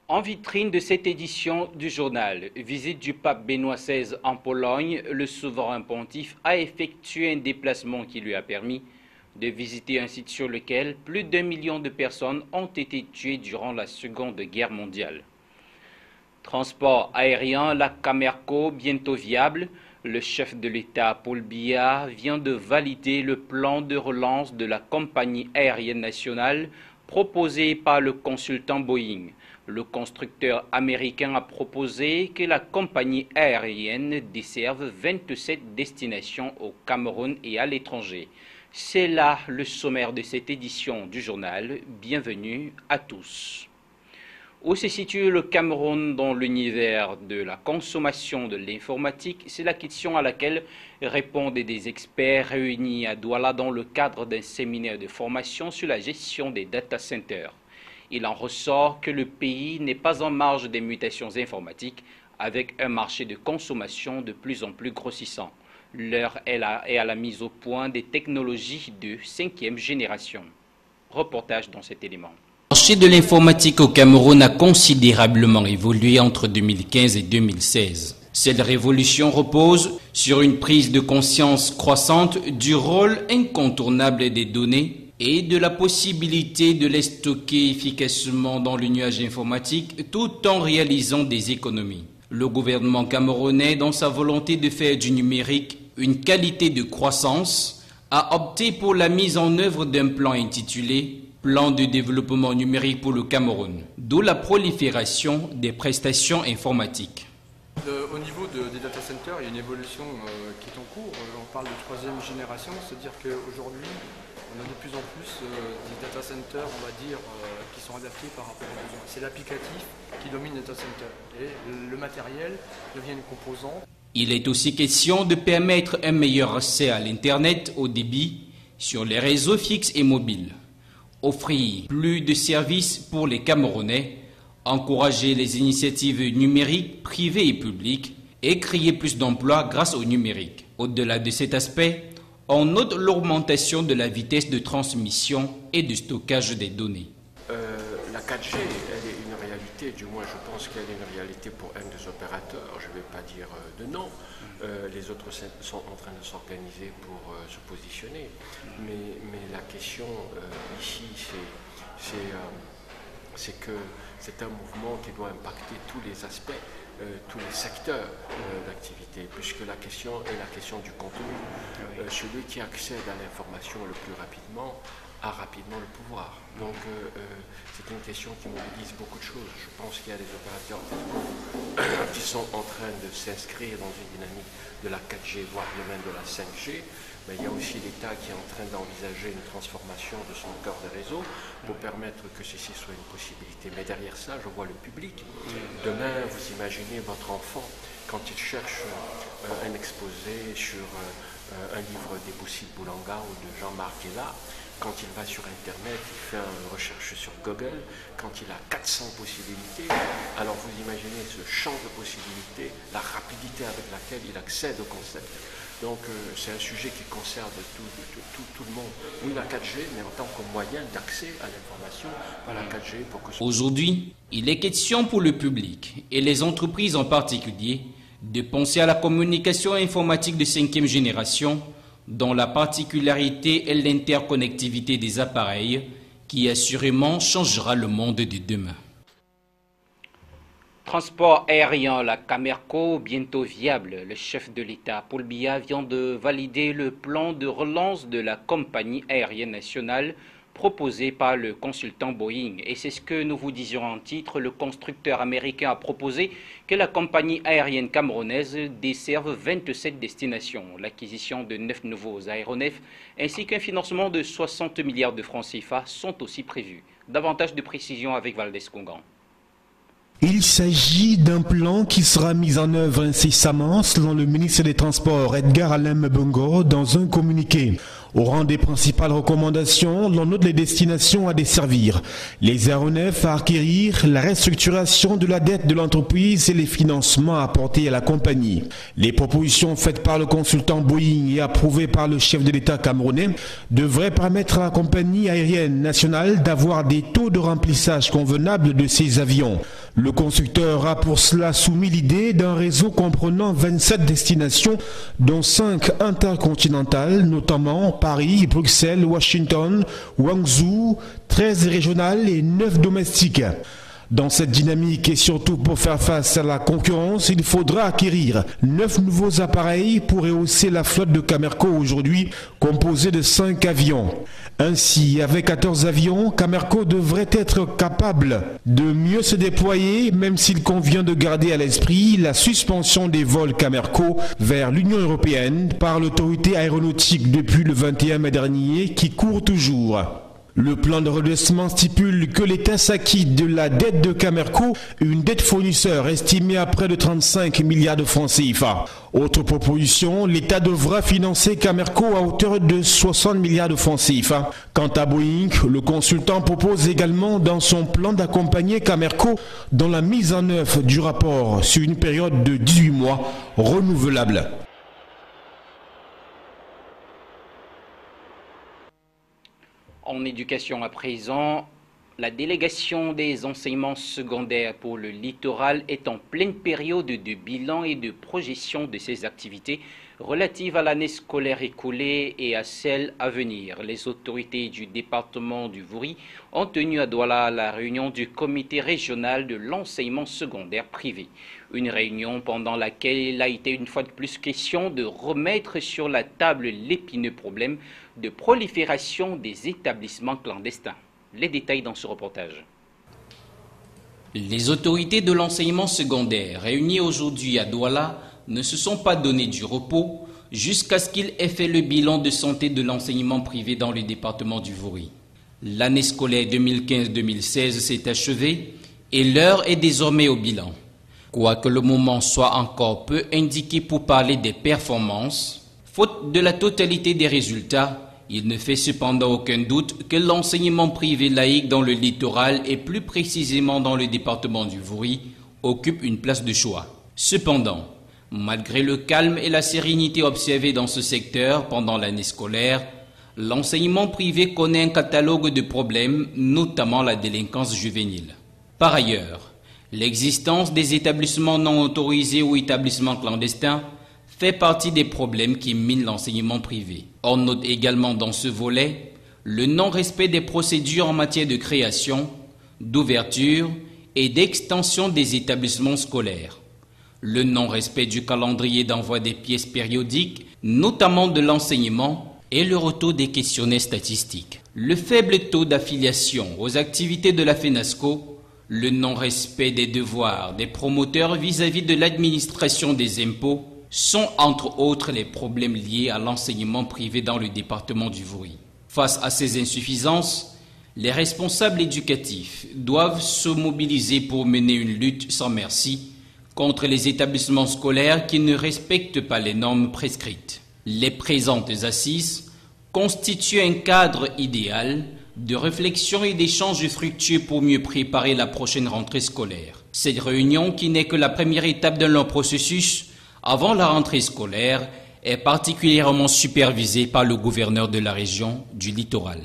En vitrine de cette édition du journal, visite du pape Benoît XVI en Pologne, le souverain pontife a effectué un déplacement qui lui a permis de visiter un site sur lequel plus d'1 million de personnes ont été tuées durant la Seconde Guerre mondiale. Transport aérien, la Camerco, bientôt viable. Le chef de l'État, Paul Biya, vient de valider le plan de relance de la compagnie aérienne nationale proposé par le consultant Boeing. Le constructeur américain a proposé que la compagnie aérienne desserve 27 destinations au Cameroun et à l'étranger. C'est là le sommaire de cette édition du journal. Bienvenue à tous. Où se situe le Cameroun dans l'univers de la consommation de l'informatique? C'est la question à laquelle répondent des experts réunis à Douala dans le cadre d'un séminaire de formation sur la gestion des data centers. Il en ressort que le pays n'est pas en marge des mutations informatiques avec un marché de consommation de plus en plus grossissant. L'heure est à la mise au point des technologies de 5e génération. Reportage dans cet élément. Le marché de l'informatique au Cameroun a considérablement évolué entre 2015 et 2016. Cette révolution repose sur une prise de conscience croissante du rôle incontournable des données et de la possibilité de les stocker efficacement dans le nuage informatique tout en réalisant des économies. Le gouvernement camerounais, dans sa volonté de faire du numérique une qualité de croissance, a opté pour la mise en œuvre d'un plan intitulé « Plan de développement numérique pour le Cameroun », d'où la prolifération des prestations informatiques. Au niveau des data centers, il y a une évolution qui est en cours. On parle de 3e génération, c'est-à-dire qu'aujourd'hui, on a de plus en plus des data centers, on va dire, qui sont adaptés par rapport aux besoins. C'est l'applicatif qui domine le data center et le matériel devient une composante. Il est aussi question de permettre un meilleur accès à l'Internet au débit sur les réseaux fixes et mobiles, offrir plus de services pour les Camerounais, encourager les initiatives numériques privées et publiques et créer plus d'emplois grâce au numérique. Au-delà de cet aspect, on note l'augmentation de la vitesse de transmission et de stockage des données. La 4G, elle est une réalité, du moins je pense qu'elle est une réalité pour un des opérateurs, je ne vais pas dire de nom. Les autres sont en train de s'organiser pour se positionner. Mais la question ici, c'est que c'est un mouvement qui doit impacter tous les aspects, tous les secteurs d'activité, puisque la question est la question du contenu. Celui qui accède à l'information le plus rapidement a rapidement le pouvoir. Donc c'est une question qui mobilise beaucoup de choses. Je pense qu'il y a des opérateurs qui sont en train de s'inscrire dans une dynamique de la 4G, voire même de la 5G. Mais il y a aussi l'État qui est en train d'envisager une transformation de son cœur de réseau pour permettre que ceci soit une possibilité. Mais derrière ça, je vois le public. Demain, vous imaginez votre enfant, quand il cherche un exposé sur un livre d'Eboussi Boulanga ou de Jean-Marc Ella, quand il va sur Internet, il fait une recherche sur Google, quand il a 400 possibilités, alors vous imaginez ce champ de possibilités, la rapidité avec laquelle il accède au concept. Donc c'est un sujet qui concerne tout le monde. Oui, la 4G, mais en tant que moyen d'accès à l'information, à la 4G pour que... Aujourd'hui, il est question pour le public, et les entreprises en particulier, de penser à la communication informatique de 5e génération, dont la particularité est l'interconnectivité des appareils, qui assurément changera le monde de demain. Transport aérien, la Camerco, bientôt viable. Le chef de l'État, Paul Biya, vient de valider le plan de relance de la compagnie aérienne nationale proposé par le consultant Boeing. Et c'est ce que nous vous disions en titre. Le constructeur américain a proposé que la compagnie aérienne camerounaise desserve 27 destinations. L'acquisition de 9 nouveaux aéronefs ainsi qu'un financement de 60 milliards de francs CFA sont aussi prévus. Davantage de précisions avec Valdez Congan. Il s'agit d'un plan qui sera mis en œuvre incessamment, selon le ministre des Transports Edgar Alain Mbongo, dans un communiqué. Au rang des principales recommandations, l'on note les destinations à desservir, les aéronefs à acquérir, la restructuration de la dette de l'entreprise et les financements apportés à la compagnie. Les propositions faites par le consultant Boeing et approuvées par le chef de l'État camerounais devraient permettre à la compagnie aérienne nationale d'avoir des taux de remplissage convenables de ses avions. Le constructeur a pour cela soumis l'idée d'un réseau comprenant 27 destinations, dont 5 intercontinentales, notamment Paris, Bruxelles, Washington, Guangzhou, 13 régionales et 9 domestiques. Dans cette dynamique et surtout pour faire face à la concurrence, il faudra acquérir 9 nouveaux appareils pour rehausser la flotte de Camerco aujourd'hui composée de 5 avions. Ainsi, avec 14 avions, Camerco devrait être capable de mieux se déployer, même s'il convient de garder à l'esprit la suspension des vols Camerco vers l'Union européenne par l'autorité aéronautique depuis le 21 mai dernier qui court toujours. Le plan de redressement stipule que l'État s'acquitte de la dette de Camerco, une dette fournisseur estimée à près de 35 milliards de francs CFA. Autre proposition, l'État devra financer Camerco à hauteur de 60 milliards de francs CFA. Quant à Boeing, le consultant propose également dans son plan d'accompagner Camerco dans la mise en œuvre du rapport sur une période de 18 mois renouvelable. En éducation à présent, la délégation des enseignements secondaires pour le littoral est en pleine période de bilan et de projection de ses activités relatives à l'année scolaire écoulée et à celle à venir. Les autorités du département du Vouri ont tenu à Douala la réunion du comité régional de l'enseignement secondaire privé. Une réunion pendant laquelle il a été une fois de plus question de remettre sur la table l'épineux problème de prolifération des établissements clandestins. Les détails dans ce reportage. Les autorités de l'enseignement secondaire réunies aujourd'hui à Douala ne se sont pas donné du repos jusqu'à ce qu'ils aient fait le bilan de santé de l'enseignement privé dans le département du Vouri. L'année scolaire 2015-2016 s'est achevée et l'heure est désormais au bilan. Quoique le moment soit encore peu indiqué pour parler des performances, faute de la totalité des résultats, il ne fait cependant aucun doute que l'enseignement privé laïque dans le littoral et plus précisément dans le département du Vouri occupe une place de choix. Cependant, malgré le calme et la sérénité observés dans ce secteur pendant l'année scolaire, l'enseignement privé connaît un catalogue de problèmes, notamment la délinquance juvénile. Par ailleurs, l'existence des établissements non autorisés ou établissements clandestins fait partie des problèmes qui minent l'enseignement privé. On note également dans ce volet le non-respect des procédures en matière de création, d'ouverture et d'extension des établissements scolaires, le non-respect du calendrier d'envoi des pièces périodiques, notamment de l'enseignement, et le retour des questionnaires statistiques. Le faible taux d'affiliation aux activités de la FENASCO, le non-respect des devoirs des promoteurs vis-à-vis de l'administration des impôts sont entre autres les problèmes liés à l'enseignement privé dans le département du Vouri. Face à ces insuffisances, les responsables éducatifs doivent se mobiliser pour mener une lutte sans merci contre les établissements scolaires qui ne respectent pas les normes prescrites. Les présentes assises constituent un cadre idéal de réflexion et d'échanges fructueux pour mieux préparer la prochaine rentrée scolaire. Cette réunion, qui n'est que la première étape d'un long processus avant la rentrée scolaire, est particulièrement supervisée par le gouverneur de la région du littoral.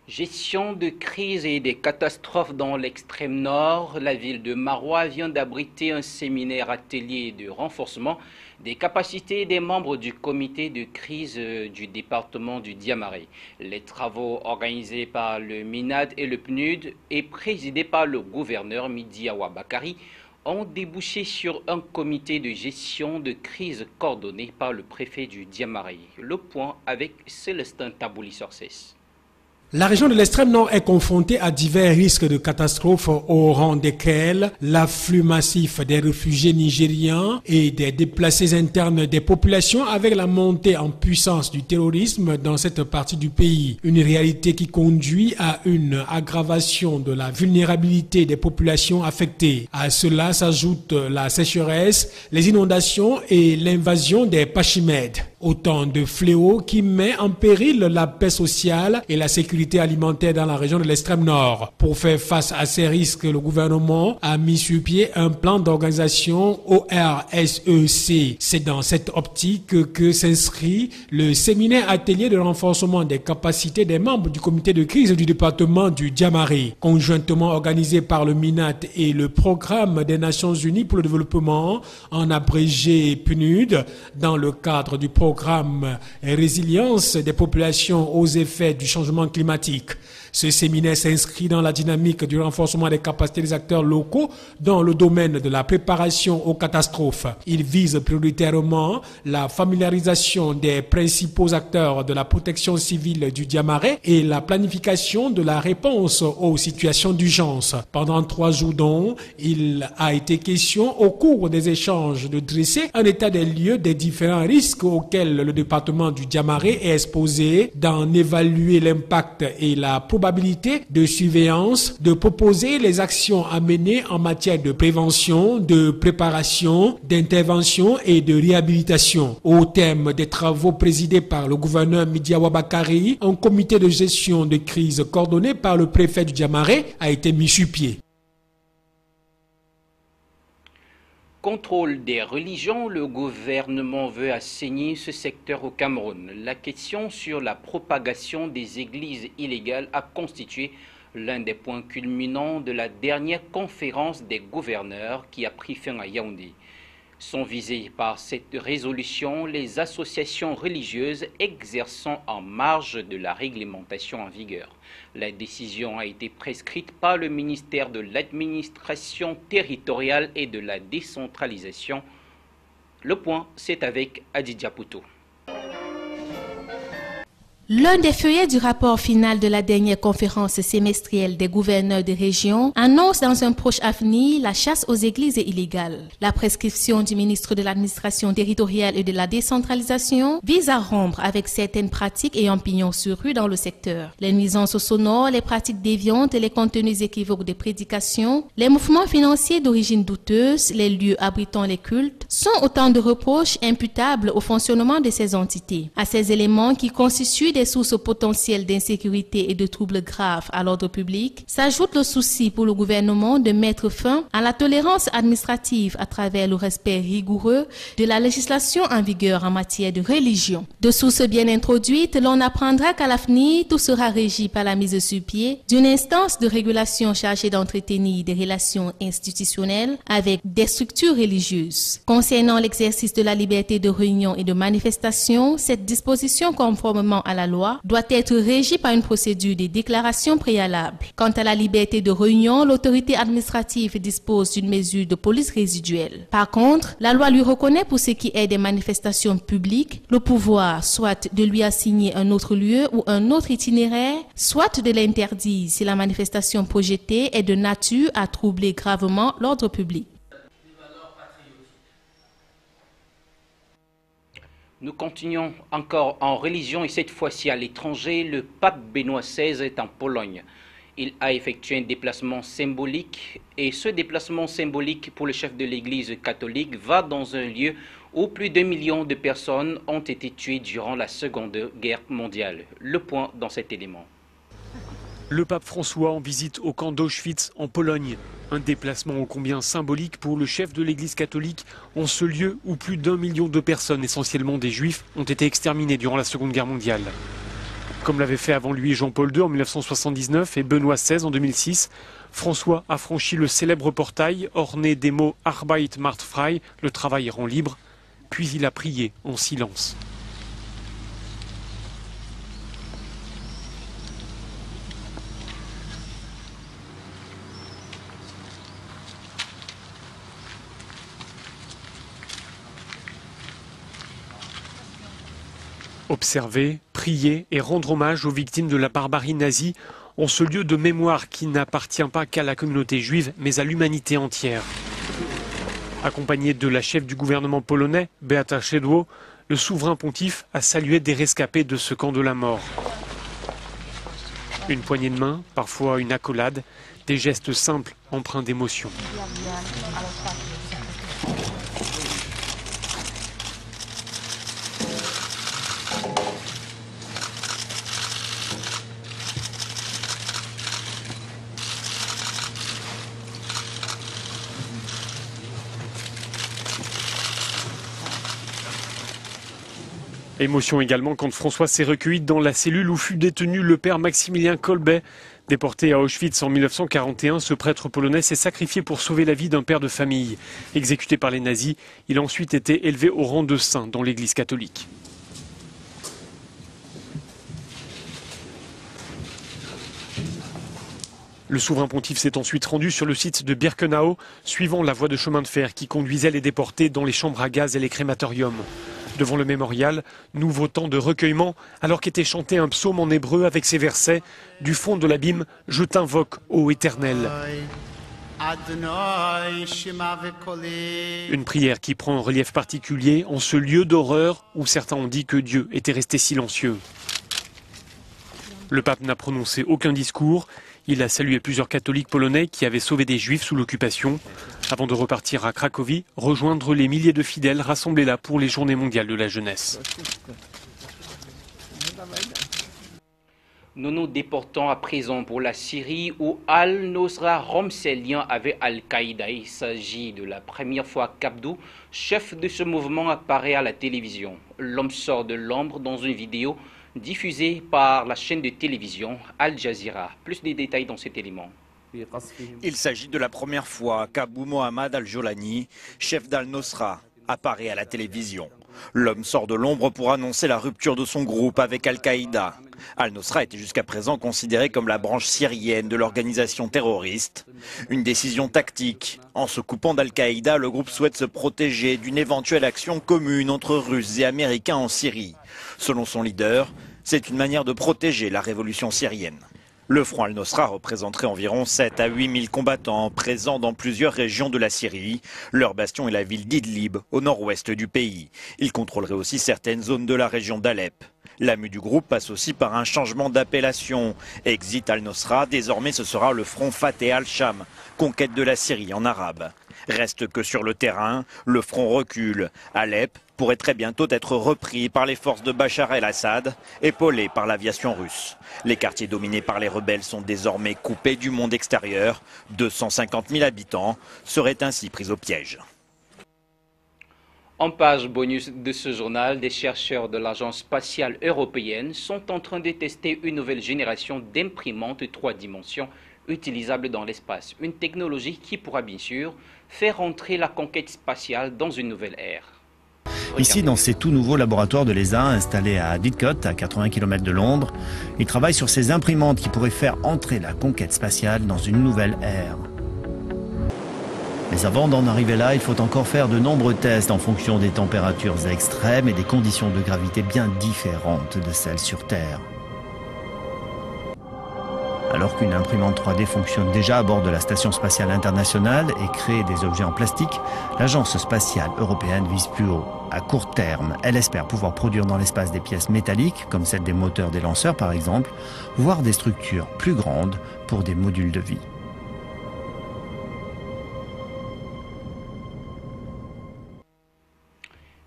Gestion de crise et des catastrophes dans l'extrême nord, la ville de Maroua vient d'abriter un séminaire atelier de renforcement des capacités des membres du comité de crise du département du Diamaré. Les travaux organisés par le MINAD et le PNUD et présidés par le gouverneur Midiawa Bakari ont débouché sur un comité de gestion de crise coordonné par le préfet du Diamaré. Le point avec Célestin Tabouli-Sorcès. La région de l'extrême nord est confrontée à divers risques de catastrophes au rang desquels l'afflux massif des réfugiés nigériens et des déplacés internes des populations avec la montée en puissance du terrorisme dans cette partie du pays. Une réalité qui conduit à une aggravation de la vulnérabilité des populations affectées. À cela s'ajoute la sécheresse, les inondations et l'invasion des pachymèdes. Autant de fléaux qui met en péril la paix sociale et la sécurité alimentaire dans la région de l'extrême nord. Pour faire face à ces risques, le gouvernement a mis sur pied un plan d'organisation ORSEC. C'est dans cette optique que s'inscrit le séminaire atelier de renforcement des capacités des membres du comité de crise du département du Diamaré, conjointement organisé par le MINAT et le Programme des Nations Unies pour le développement, en abrégé PNUD, dans le cadre du programme Résilience des populations aux effets du changement climatique. Ce séminaire s'inscrit dans la dynamique du renforcement des capacités des acteurs locaux dans le domaine de la préparation aux catastrophes. Il vise prioritairement la familiarisation des principaux acteurs de la protection civile du Diamaré et la planification de la réponse aux situations d'urgence. Pendant 3 jours donc, il a été question au cours des échanges de dresser un état des lieux des différents risques auxquels le département du Diamaré est exposé, d'en évaluer l'impact et la probabilité de surveillance, de proposer les actions à mener en matière de prévention, de préparation, d'intervention et de réhabilitation. Au terme des travaux présidés par le gouverneur Midiawa Bakari, un comité de gestion de crise coordonné par le préfet du Diamaré a été mis sur pied. Contrôle des religions, le gouvernement veut assainir ce secteur au Cameroun. La question sur la propagation des églises illégales a constitué l'un des points culminants de la dernière conférence des gouverneurs qui a pris fin à Yaoundé. Sont visées par cette résolution les associations religieuses exerçant en marge de la réglementation en vigueur. La décision a été prescrite par le ministère de l'Administration territoriale et de la décentralisation. Le point, c'est avec Adidja Poutou. L'un des feuillets du rapport final de la dernière conférence semestrielle des gouverneurs des régions annonce dans un proche avenir la chasse aux églises illégales. La prescription du ministre de l'Administration territoriale et de la décentralisation vise à rompre avec certaines pratiques ayant pignon sur rue dans le secteur. Les nuisances sonores, les pratiques déviantes et les contenus équivoques des prédications, les mouvements financiers d'origine douteuse, les lieux abritant les cultes, sont autant de reproches imputables au fonctionnement de ces entités. À ces éléments qui constituent des sources potentielles d'insécurité et de troubles graves à l'ordre public, s'ajoute le souci pour le gouvernement de mettre fin à la tolérance administrative à travers le respect rigoureux de la législation en vigueur en matière de religion. De sources bien introduites, l'on apprendra qu'à l'avenir, tout sera régi par la mise sur pied d'une instance de régulation chargée d'entretenir des relations institutionnelles avec des structures religieuses. Concernant l'exercice de la liberté de réunion et de manifestation, cette disposition, conformément à la loi, doit être régie par une procédure de déclaration préalable. Quant à la liberté de réunion, l'autorité administrative dispose d'une mesure de police résiduelle. Par contre, la loi lui reconnaît pour ce qui est des manifestations publiques le pouvoir soit de lui assigner un autre lieu ou un autre itinéraire, soit de l'interdire si la manifestation projetée est de nature à troubler gravement l'ordre public. Nous continuons encore en religion et cette fois-ci à l'étranger. Le pape Benoît XVI est en Pologne. Il a effectué un déplacement symbolique et ce déplacement symbolique pour le chef de l'Église catholique va dans un lieu où plus d'1 million de personnes ont été tuées durant la Seconde Guerre mondiale. Le point dans cet élément. Le pape François en visite au camp d'Auschwitz en Pologne. Un déplacement ô combien symbolique pour le chef de l'Église catholique en ce lieu où plus d'1 million de personnes, essentiellement des Juifs, ont été exterminées durant la Seconde Guerre mondiale. Comme l'avait fait avant lui Jean-Paul II en 1979 et Benoît XVI en 2006, François a franchi le célèbre portail orné des mots « Arbeit macht frei », le travail rend libre, puis il a prié en silence. Observer, prier et rendre hommage aux victimes de la barbarie nazie en ce lieu de mémoire qui n'appartient pas qu'à la communauté juive, mais à l'humanité entière. Accompagné de la chef du gouvernement polonais, Beata Szydło, le souverain pontife a salué des rescapés de ce camp de la mort. Une poignée de main, parfois une accolade, des gestes simples empreints d'émotion. Émotion également quand François s'est recueilli dans la cellule où fut détenu le père Maximilien Kolbe. Déporté à Auschwitz en 1941, ce prêtre polonais s'est sacrifié pour sauver la vie d'un père de famille. Exécuté par les nazis, il a ensuite été élevé au rang de saint dans l'Église catholique. Le souverain pontife s'est ensuite rendu sur le site de Birkenau, suivant la voie de chemin de fer qui conduisait les déportés dans les chambres à gaz et les crématoriums. Devant le mémorial, nouveau temps de recueillement, alors qu'était chanté un psaume en hébreu avec ces versets « Du fond de l'abîme, je t'invoque, ô Éternel ». Une prière qui prend un relief particulier en ce lieu d'horreur où certains ont dit que Dieu était resté silencieux. Le pape n'a prononcé aucun discours. Il a salué plusieurs catholiques polonais qui avaient sauvé des juifs sous l'occupation, avant de repartir à Cracovie, rejoindre les milliers de fidèles rassemblés là pour les Journées mondiales de la jeunesse. Nous nous déportons à présent pour la Syrie où Al-Nosra rompt ses liens avec Al-Qaïda. Il s'agit de la première fois qu'Abdou, chef de ce mouvement, apparaît à la télévision. L'homme sort de l'ombre dans une vidéo diffusée par la chaîne de télévision Al Jazeera. Plus de détails dans cet élément. Il s'agit de la première fois qu'Abou Mohamed Al-Jolani, chef d'Al-Nosra, apparaît à la télévision. L'homme sort de l'ombre pour annoncer la rupture de son groupe avec Al-Qaïda. Al-Nosra était jusqu'à présent considéré comme la branche syrienne de l'organisation terroriste. Une décision tactique. En se coupant d'Al-Qaïda, le groupe souhaite se protéger d'une éventuelle action commune entre Russes et Américains en Syrie. Selon son leader, c'est une manière de protéger la révolution syrienne. Le front Al-Nosra représenterait environ 7 à 8 000 combattants présents dans plusieurs régions de la Syrie. Leur bastion est la ville d'Idlib, au nord-ouest du pays. Ils contrôleraient aussi certaines zones de la région d'Alep. La mue du groupe passe aussi par un changement d'appellation. Exit Al-Nosra, désormais ce sera le front Fateh al-Sham, conquête de la Syrie en arabe. Reste que sur le terrain, le front recule. Alep pourrait très bientôt être repris par les forces de Bachar el-Assad, épaulées par l'aviation russe. Les quartiers dominés par les rebelles sont désormais coupés du monde extérieur. 250 000 habitants seraient ainsi pris au piège. En page bonus de ce journal, des chercheurs de l'Agence spatiale européenne sont en train de tester une nouvelle génération d'imprimantes 3 dimensions utilisables dans l'espace. Une technologie qui pourra bien sûr faire entrer la conquête spatiale dans une nouvelle ère. Ici, dans ces tout nouveaux laboratoires de l'ESA installés à Didcot, à 80 km de Londres, ils travaillent sur ces imprimantes qui pourraient faire entrer la conquête spatiale dans une nouvelle ère. Mais avant d'en arriver là, il faut encore faire de nombreux tests en fonction des températures extrêmes et des conditions de gravité bien différentes de celles sur Terre. Alors qu'une imprimante 3D fonctionne déjà à bord de la Station spatiale internationale et crée des objets en plastique, l'Agence spatiale européenne vise plus haut. À court terme, elle espère pouvoir produire dans l'espace des pièces métalliques, comme celles des moteurs des lanceurs par exemple, voire des structures plus grandes pour des modules de vie.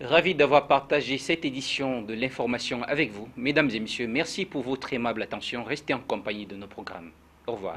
Ravi d'avoir partagé cette édition de l'information avec vous. Mesdames et messieurs, merci pour votre aimable attention. Restez en compagnie de nos programmes. Au revoir.